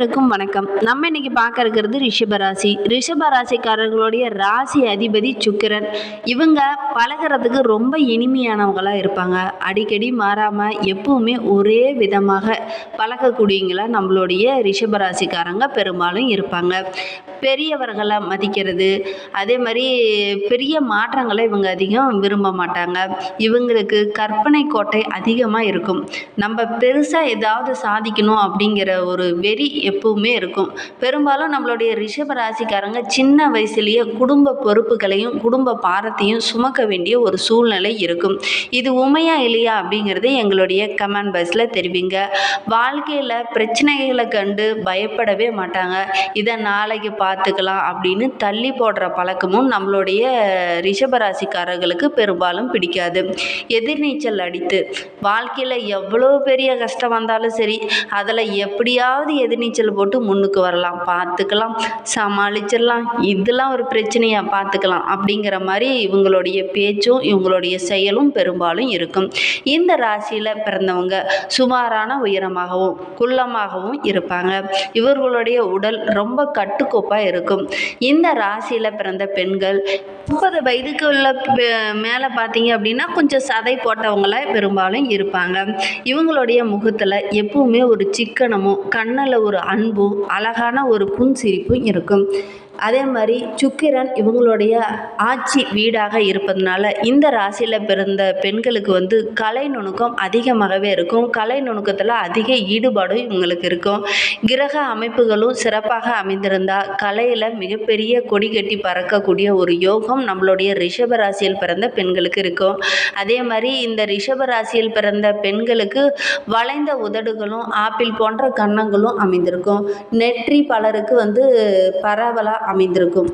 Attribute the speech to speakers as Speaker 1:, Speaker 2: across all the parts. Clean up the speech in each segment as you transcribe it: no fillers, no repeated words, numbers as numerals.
Speaker 1: அனைவருக்கும் வணக்கம். நம்ம இன்னைக்கு பார்க்க இருக்கிறது ரிஷபராசி. ரிஷபராசிக்காரர்களுடைய ராசி அதிபதி சுக்கிரன். இவங்க பழகுறதுக்கு ரொம்ப இனிமையானவங்களா இருப்பாங்க. அடிக்கடி மாறாம எப்பவுமே ஒரே விதமாக பழகக்கூடியவங்களா நம்மளுடைய ரிஷபராசிக்காரங்க பெரும்பாலும் இருப்பாங்க. பெரியவர்களை மதிக்கிறது, அதே மாதிரி பெரிய மாற்றங்களை இவங்க அதிகம் விரும்ப மாட்டாங்க. இவங்களுக்கு கற்பனை கோட்டை அதிகமாக இருக்கும். நம்ம பெருசாக ஏதாவது சாதிக்கணும் அப்படிங்கிற ஒரு வெறி எப்பவுமே இருக்கும். பெரும்பாலும் நம்மளுடைய ரிஷப ராசிக்காரங்க சின்ன வயசுலேயே குடும்ப பொறுப்புகளையும் குடும்ப பாரத்தையும் சுமக்க வேண்டிய ஒரு சூழ்நிலை இருக்கும். இது உண்மையா இல்லையா அப்படிங்கிறது எங்களுடைய கமெண்ட் பாக்ஸில் தெரிவிங்க. வாழ்க்கையில் பிரச்சனைகளை கண்டு பயப்படவே மாட்டாங்க. இதை நாளைக்கு பார்த்துக்கலாம் அப்படின்னு தள்ளி போடுற பழக்கமும் நம்மளுடைய ரிஷபராசிக்காரர்களுக்கு பெரும்பாலும் பிடிக்காது. எதிர்நீச்சல் அடித்து வாழ்க்கையில் எவ்வளோ பெரிய கஷ்டம் வந்தாலும் சரி, அதில் எப்படியாவது எதிர்நீச்சல் போட்டு முன்னுக்கு வரலாம், பார்த்துக்கலாம், சமாளிச்சிடலாம், இதெல்லாம் ஒரு பிரச்சனையாக பார்த்துக்கலாம் அப்படிங்கிற மாதிரி இவங்களுடைய பேச்சும் இவங்களுடைய செயலும் பெரும்பாலும் இருக்கும். இந்த ராசியில் பிறந்தவங்க சுமாரான உயரமாகவும் குள்ளமாகவும் இருப்பாங்க. இவர்களுடைய உடல் ரொம்ப கட்டுக்கோப்பாக இருக்கும். இந்த ராசியில் பிறந்த பெண்கள் 30 வயதுக்கு உள்ள மேலே பார்த்தீங்க அப்படின்னா கொஞ்சம் சதை போட்டவங்கள பெரும்பாலும் இருப்பாங்க. இவங்களுடைய முகத்தில் எப்பவுமே ஒரு சிக்கனமும் கண்ணில் ஒரு அன்பும் அழகான ஒரு புன்சிரிப்பும் இருக்கும். அதே மாதிரி சுக்கிரன் இவங்களுடைய ஆட்சி வீடாக இருப்பதனால இந்த ராசியில் பிறந்த பெண்களுக்கு கலை நுணுக்கம் அதிகமாகவே இருக்கும். கலை நுணுக்கத்தில் அதிக ஈடுபாடும் இவங்களுக்கு இருக்கும். கிரக அமைப்புகளும் சிறப்பாக அமைந்திருந்தால் கலையில் மிகப்பெரிய கொடி கட்டி பறக்கக்கூடிய ஒரு யோகம் நம்மளுடைய ரிஷப ராசியில் பிறந்த பெண்களுக்கு இருக்கும். அதே மாதிரி இந்த ரிஷப ராசியில் பிறந்த பெண்களுக்கு வளைந்த உதடுகளும் ஆப்பிள் போன்ற கன்னங்களும் அமைந்திருக்கும். நெற்றி பலருக்கு பரவலாக அமைந்திருக்கும்.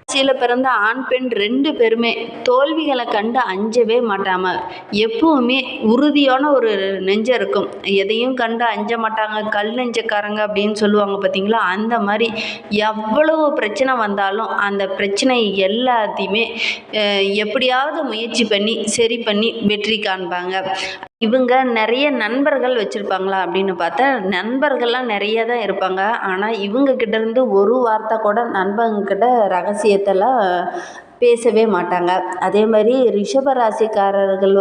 Speaker 1: ராசியில் பிறந்த ஆண் பெண் 2 பேருமே தோல்விகளை கண்டு அஞ்சவே மாட்டாம எப்பவுமே உறுதியான ஒரு நெஞ்சம் இருக்கும். எதையும் கண்டு அஞ்ச மாட்டாங்க. கல் நெஞ்சக்காரங்க அப்படின்னு சொல்லுவாங்க பார்த்தீங்களா, அந்த மாதிரி எவ்வளவு பிரச்சனை வந்தாலும் அந்த பிரச்சனை எல்லாத்தையுமே எப்படியாவது முயற்சி பண்ணி சரி பண்ணி வெற்றி காண்பாங்க. இவங்க நிறைய நண்பர்கள் வச்சுருப்பாங்களா அப்படின்னு பார்த்தா நண்பர்கள்லாம் நிறைய தான் இருப்பாங்க. ஆனால் இவங்க கிட்டேருந்து ஒரு வார்த்தை கூட நண்பங்கக்கிட்ட ரகசியத்தெல்லாம் பேசவே மாட்டாங்க. அதே மாதிரி ரிஷபராசிக்காரர்கள்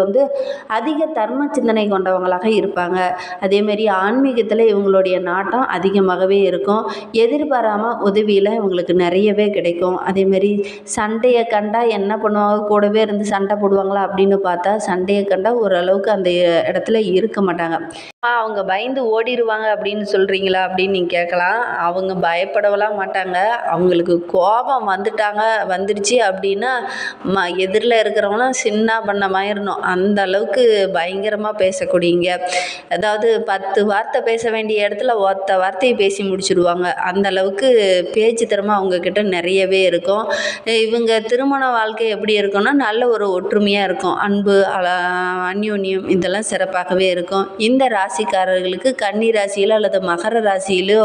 Speaker 1: அதிக தர்ம சிந்தனை கொண்டவங்களாக இருப்பாங்க. அதேமாரி ஆன்மீகத்தில் இவங்களுடைய நாட்டம் அதிகமாகவே இருக்கும். எதிர்பாராமல் உதவியில் இவங்களுக்கு நிறையவே கிடைக்கும். அதேமாரி சண்டையை கண்டா என்ன பண்ணுவாங்க, கூடவே இருந்து சண்டை போடுவாங்களா அப்படின்னு பார்த்தா சண்டையை கண்டா ஓரளவுக்கு அந்த இடத்துல இருக்க மாட்டாங்க. அவங்க பயந்து ஓடிடுவாங்க அப்படின்னு சொல்கிறீங்களா அப்படின்னு நீங்கள் கேட்கலாம். அவங்க பயப்படவெல்லாம் மாட்டாங்க. அவங்களுக்கு கோபம் வந்துடுச்சு அப்படின்னா எதிரில் இருக்கிறவங்களாம் சின்ன பண்ணமாயிடணும், அந்த அளவுக்கு பயங்கரமாக பேசக்கூடியங்க. அதாவது 10 வார்த்தை பேச வேண்டிய இடத்துல ஒத்த வார்த்தையை பேசி முடிச்சுடுவாங்க. அந்த அளவுக்கு பேச்சு திறமை அவங்கக்கிட்ட நிறையவே இருக்கும். இவங்க திருமண வாழ்க்கை எப்படி இருக்குன்னா நல்ல ஒரு ஒற்றுமையாக இருக்கும். அன்பு அந்யோன்யம் இதெல்லாம் சிறப்பாகவே இருக்கும். இந்த ராசிக்காரர்களுக்கு கன்னி ராசியிலோ அல்லது மகர ராசியிலோ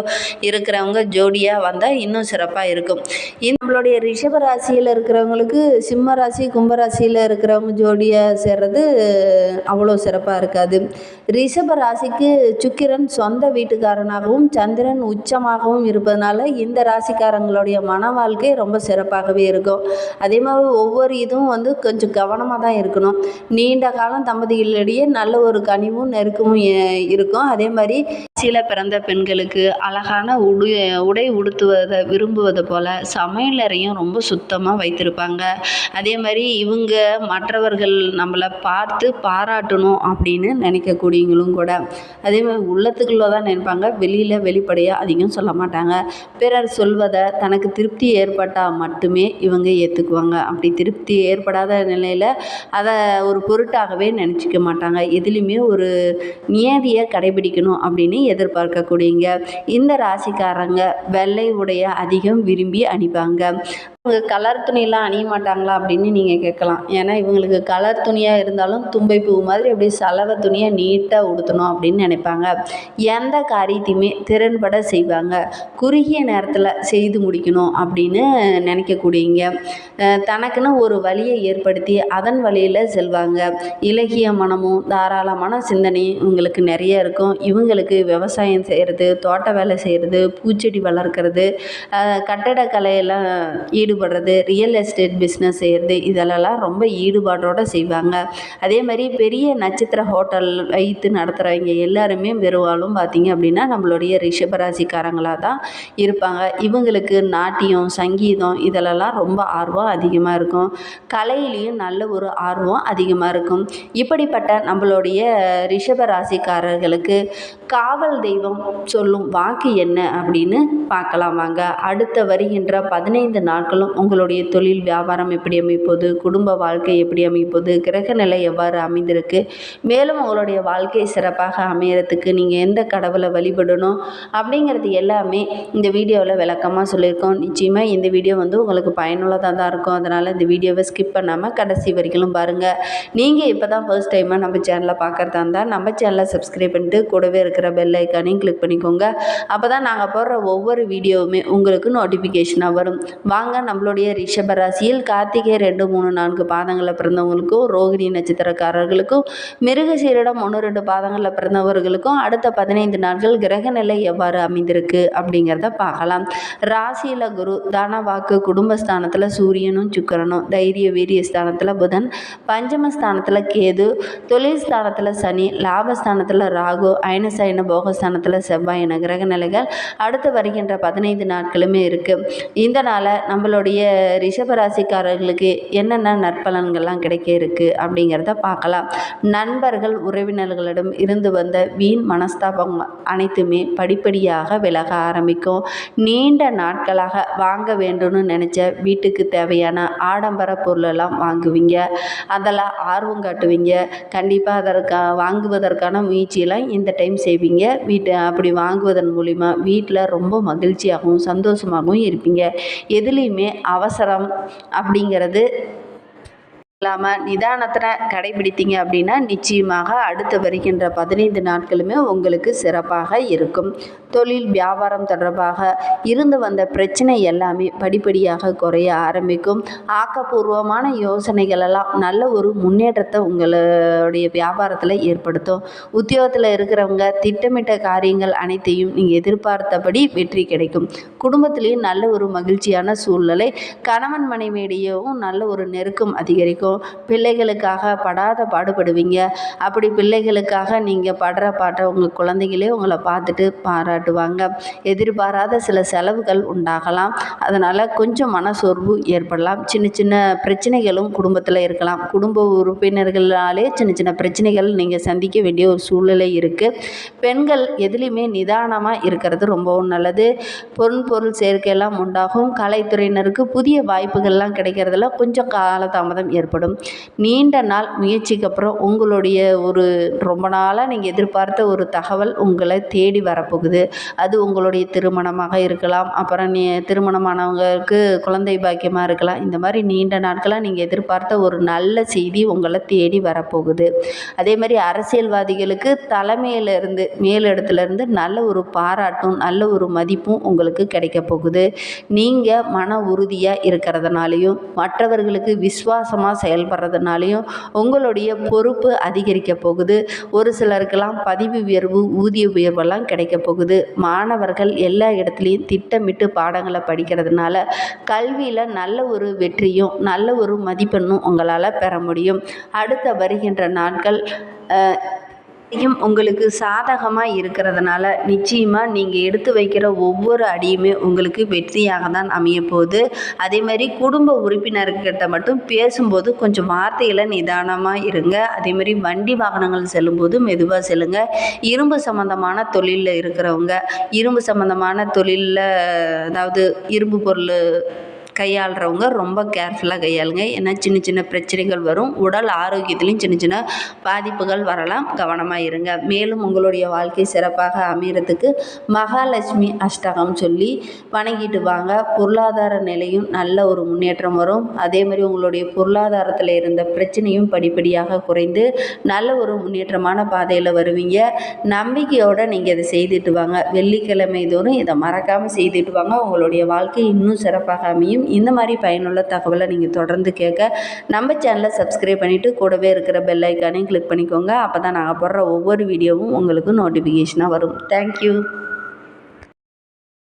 Speaker 1: இருக்கிறவங்க ஜோடியாக வந்தால் இன்னும் சிறப்பாக இருக்கும். நம்மளுடைய ரிஷப ராசியில் இருக்கிறவங்களுக்கு சிம்ம ராசி கும்பராசியில் இருக்கிறவங்க ஜோடியாக சேர்றது அவ்வளோ சிறப்பாக இருக்காது. ரிஷப ராசிக்கு சுக்கிரன் சொந்த வீட்டுக்காரனாகவும் சந்திரன் உச்சமாகவும் இருப்பதனால இந்த ராசிக்காரங்களுடைய மன வாழ்க்கை ரொம்ப சிறப்பாகவே இருக்கும். அதே மாதிரி ஒவ்வொரு இதுவும் கொஞ்சம் கவனமாக தான் இருக்கணும். நீண்ட காலம் தம்பதிகளிடையே நல்ல ஒரு கனிவும் நெருக்கமும் இருக்கும். அதே மாதிரி சில பிறந்த பெண்களுக்கு அழகான உடை உடுத்துவதை விரும்புவதை போல சமையலறையும் ரொம்ப சுத்தமாக வைத்திருப்பாங்க. அதே மாதிரி இவங்க மற்றவர்கள் நம்மளை பார்த்து பாராட்டணும் அப்படின்னு நினைக்கக்கூடியவங்களும் கூட. அதே மாதிரி உள்ளத்துக்குள்ளே தான் நினைப்பாங்க, வெளிப்படையாக அதிகம் சொல்ல மாட்டாங்க. பிறர் சொல்வதை தனக்கு திருப்தி ஏற்பட்டால் மட்டுமே இவங்க ஏற்றுக்குவாங்க. அப்படி திருப்தி ஏற்படாத நிலையில் அதை ஒரு பொருட்டாகவே நினச்சிக்க மாட்டாங்க. எதுலேயுமே ஒரு நியதியை கடைபிடிக்கணும் அப்படின்னு எதிர்பார்க்கக்கூடியங்க. இந்த ராசிக்காரங்க வெள்ளை உடைய அதிகம் விரும்பி அணிப்பாங்க. இவங்க கலர் துணியெல்லாம் அணிய மாட்டாங்களா அப்படின்னு நீங்கள் கேட்கலாம். ஏன்னா இவங்களுக்கு கலர் துணியாக இருந்தாலும் தும்பை பூ மாதிரி அப்படியே சலவை துணியாக நீட்டாக உடுத்தணும் அப்படின்னு நினைப்பாங்க. எந்த காரியத்தையுமே திறன்பட செய்வாங்க. குறுகிய நேரத்தில் செய்து முடிக்கணும் அப்படின்னு நினைக்கக்கூடியங்க. தனக்குன்னு ஒரு வழியை ஏற்படுத்தி அதன் வழியில் செல்வாங்க. இலகிய மனமும் தாராளமான சிந்தனையும் இவங்களுக்கு நிறைய இருக்கும். இவங்களுக்கு விவசாயம் செய்கிறது, தோட்ட வேலை செய்கிறது, பூச்செடி வளர்க்குறது, கட்டடக்கலையெல்லாம் ஈடுபடுறது, ரியல் எஸ்டேட் பிஸ்னஸ் செய்கிறது, இதெல்லாம் ரொம்ப ஈடுபாட்டோடு செய்வாங்க. அதே மாதிரி பெரிய நட்சத்திர ஹோட்டல் வைத்து நடத்துகிறவங்க எல்லாருமே பெரும்பாலும் பார்த்திங்க அப்படின்னா நம்மளுடைய ரிஷபராசிக்காரங்களாக தான் இருப்பாங்க. இவங்களுக்கு நாட்டியம், சங்கீதம் இதிலெல்லாம் ரொம்ப ஆர்வம் அதிகமாக இருக்கும். கலையிலையும் நல்ல ஒரு ஆர்வம் அதிகமாக இருக்கும். இப்படிப்பட்ட நம்மளுடைய ரிஷபராசிக்காரர்களுக்கு காவல் தெய்வம் சொல்லும் வாக்கு என்ன அப்படின்னு பார்க்கலாம் வாங்க. அடுத்த வருகின்ற 15 நாட்களும் உங்களுடைய தொழில் வியாபாரம் எப்படி அமைப்போது, குடும்ப வாழ்க்கை எப்படி அமைப்போது, கிரக நிலை எவ்வாறு அமைந்திருக்கு, மேலும் உங்களுடைய வாழ்க்கை சிறப்பாக அமையறதுக்கு நீங்கள் எந்த கடவுளை வழிபடணும் அப்படிங்கிறது எல்லாமே இந்த வீடியோவில் விளக்கமாக சொல்லியிருக்கோம். நிச்சயமாக இந்த வீடியோ உங்களுக்கு பயனுள்ளதாக தான் இருக்கும். அதனால் இந்த வீடியோவை ஸ்கிப் பண்ணாமல் கடைசி வரைக்கும் பாருங்கள். நீங்கள் இப்போ தான் ஃபர்ஸ்ட் டைமாக நம்ம சேனலை பார்க்குறதா இருந்தால் நம்ம சேனலை சப்ஸ்கிரைப் பண்ணிட்டு கூடவே இருக்கிற பெல் ஐக்கானையும் கிளிக் பண்ணிக்கோங்க. அப்போ தான் நாங்கள் போடுற ஒவ்வொரு வீடியோவுமே உங்களுக்கு நோட்டிஃபிகேஷனாக வரும். வாங்க நம்மளுடைய ரிஷபராசியில் கார்த்திகை 2, 3, 4 பாதங்களில் பிறந்தவங்களுக்கும், ரோகிணி நட்சத்திரக்காரர்களுக்கும், மிருகசீரிடம் 1, 2 பாதங்களில் பிறந்தவர்களுக்கும் அடுத்த 15 நாட்கள் கிரக நிலை எவ்வாறு அமைந்திருக்கு அப்படிங்கிறத பார்க்கலாம். ராசியில் குரு, தானவாக்கு குடும்பஸ்தானத்தில் சூரியனும் சுக்கிரனும், தைரிய வீரிய ஸ்தானத்தில் புதன், பஞ்சமஸ்தானத்தில் கேது, தொழில் ஸ்தானத்தில் சனி, லாபஸ்தானத்தில் ராகு, அயனசயன போகஸ்தானத்தில் செவ்வாய் என கிரக நிலைகள் அடுத்து வருகின்ற 15 நாட்களுமே இருக்குது. இந்த நாளை நம்மளுடைய ரிஷபராசிக்காரர்களுக்கு என்னென்ன நற்பலன்கள்லாம் கிடைக்க இருக்குது அப்படிங்கிறத பார்க்கலாம். நண்பர்கள் உறவினர்களிடம் இருந்து வந்த வீண் மனஸ்தாபம் அனைத்துமே படிப்படியாக விலக ஆரம்பிக்கும். நீண்ட நாட்களாக வாங்க வேண்டும்னு நினச்ச வீட்டுக்கு தேவையான ஆடம்பர பொருளெல்லாம் வாங்குவீங்க. அதெல்லாம் ஆர்வம் காட்டுவீங்க. கண்டிப்பாக வாங்குவதற்கான முயற்சியெல்லாம் இந்த டைம் செய்வீங்க. அப்படி வாங்குவதன் மூலிமா வீட்டில் ரொம்ப மகிழ்ச்சியாகவும் சந்தோஷமாகவும் இருப்பீங்க. எதுலேயுமே அவசரம் அப்படிங்கிறது இல்லாமல் நிதானத்தை கடைபிடித்தீங்க அப்படின்னா நிச்சயமாக அடுத்து வருகின்ற 15 நாட்களுமே உங்களுக்கு சிறப்பாக இருக்கும். தொழில் வியாபாரம் தொடர்பாக இருந்து வந்த பிரச்சனை எல்லாமே படிப்படியாக குறைய ஆரம்பிக்கும். ஆக்கப்பூர்வமான யோசனைகள் எல்லாம் நல்ல ஒரு முன்னேற்றத்தை உங்களுடைய வியாபாரத்தில் ஏற்படுத்தும். உத்தியோகத்தில் இருக்கிறவங்க திட்டமிட்ட காரியங்கள் அனைத்தையும் நீங்கள் எதிர்பார்த்தபடி வெற்றி கிடைக்கும். குடும்பத்திலேயும் நல்ல ஒரு மகிழ்ச்சியான சூழ்நிலை, கணவன் மனைவியிடையவும் நல்ல ஒரு நெருக்கம் அதிகரிக்கும். பிள்ளைகளுக்காக படாத பாடுபடுவீங்க. அப்படி பிள்ளைகளுக்காக நீங்கள் படுற பாட்டை உங்கள் குழந்தைகளே உங்களை பார்த்துட்டு பாராட்டுவாங்க. எதிர்பாராத சில செலவுகள் உண்டாகலாம். அதனால் கொஞ்சம் மனசோர்வு ஏற்படலாம். சின்ன சின்ன பிரச்சனைகளும் குடும்பத்தில் இருக்கலாம். குடும்ப உறுப்பினர்களாலே சின்ன சின்ன பிரச்சனைகள் நீங்கள் சந்திக்க வேண்டிய ஒரு சூழ்நிலை இருக்குது. பெண்கள் எதுலேயுமே நிதானமாக இருக்கிறது ரொம்பவும் நல்லது. பொருள் சேர்க்கையெல்லாம் உண்டாகும். கலைத்துறையினருக்கு புதிய வாய்ப்புகள்லாம் கிடைக்கிறதுல கொஞ்சம் காலதாமதம் ஏற்படும். நீண்ட நாள் முயற்சிக்கு அப்புறம் உங்களுடைய ஒரு ரொம்ப நாளாக நீங்கள் எதிர்பார்த்த ஒரு தகவல் உங்களை தேடி வரப்போகுது. அது உங்களுடைய திருமணமாக இருக்கலாம், அப்புறம் திருமணமானவங்களுக்கு குழந்தை பாக்கியமாக இருக்கலாம். இந்த மாதிரி நீண்ட நாட்களாக நீங்கள் எதிர்பார்த்த ஒரு நல்ல செய்தி உங்களை தேடி வரப்போகுது. அதே மாதிரி அரசியல்வாதிகளுக்கு தலைமையிலிருந்து மேலிடத்துலேருந்து நல்ல ஒரு பாராட்டும் நல்ல ஒரு மதிப்பும் உங்களுக்கு கிடைக்க போகுது. நீங்கள் மன உறுதியாக இருக்கிறதுனாலையும் மற்றவர்களுக்கு விசுவாசமாக செயல்படுறதுனாலையும் உங்களுடைய பொறுப்பு அதிகரிக்க போகுது. ஒரு சிலருக்கெல்லாம் பதவி உயர்வு, ஊதிய உயர்வெல்லாம் கிடைக்க போகுது. மாணவர்கள் எல்லா இடத்துலையும் திட்டமிட்டு பாடங்களை படிக்கிறதுனால கல்வியில் நல்ல ஒரு வெற்றியும் நல்ல ஒரு மதிப்பெண்ணும் உங்களால் பெற முடியும். அடுத்த வருகின்ற நாட்கள் உங்களுக்கு சாதகமாக இருக்கிறதுனால நிச்சயமாக நீங்கள் எடுத்து வைக்கிற ஒவ்வொரு அடியுமே உங்களுக்கு வெற்றியாக தான் அமைய போகுது. அதே மாதிரி குடும்ப உறுப்பினர்கிட்ட மட்டும் பேசும்போது கொஞ்சம் வார்த்தையில் நிதானமாக இருங்க. அதே மாதிரி வண்டி வாகனங்கள் செல்லும்போது மெதுவாக செல்லுங்க. இரும்பு சம்மந்தமான தொழிலில் இருக்கிறவங்க, இரும்பு சம்மந்தமான தொழிலில் அதாவது இரும்பு பொருள் கையாளுறவங்க ரொம்ப கேர்ஃபுல்லாக கையாளுங்க. ஏன்னா சின்ன சின்ன பிரச்சனைகள் வரும். உடல் ஆரோக்கியத்துலேயும் சின்ன சின்ன பாதிப்புகள் வரலாம். கவனமாக இருங்க. மேலும் உங்களுடைய வாழ்க்கை சிறப்பாக அமையறதுக்கு மகாலட்சுமி அஷ்டகம் சொல்லி வணங்கிட்டு வாங்க. பொருளாதார நிலையும் நல்ல ஒரு முன்னேற்றம் வரும். அதே மாதிரி உங்களுடைய பொருளாதாரத்தில் இருந்த பிரச்சனையும் படிப்படியாக குறைந்து நல்ல ஒரு முன்னேற்றமான பாதையில் வருவீங்க. நம்பிக்கையோடு நீங்கள் இதை செய்துட்டு வாங்க. வெள்ளிக்கிழமை தோறும் இதை மறக்காமல் செய்துட்டு வாங்க. உங்களுடைய வாழ்க்கை இன்னும் சிறப்பாக அமையும். இந்த மாதிரி பயனுள்ள தகவலை நீங்கள் தொடர்ந்து கேட்க நம்ம சேனலை சப்ஸ்கிரைப் பண்ணிவிட்டு கூடவே இருக்கிற பெல் ஐக்கானையும் கிளிக் பண்ணிக்கோங்க. அப்போ தான் நாங்கள் போடுற ஒவ்வொரு வீடியோவும் உங்களுக்கு நோட்டிஃபிகேஷனாக வரும். தேங்க்யூ.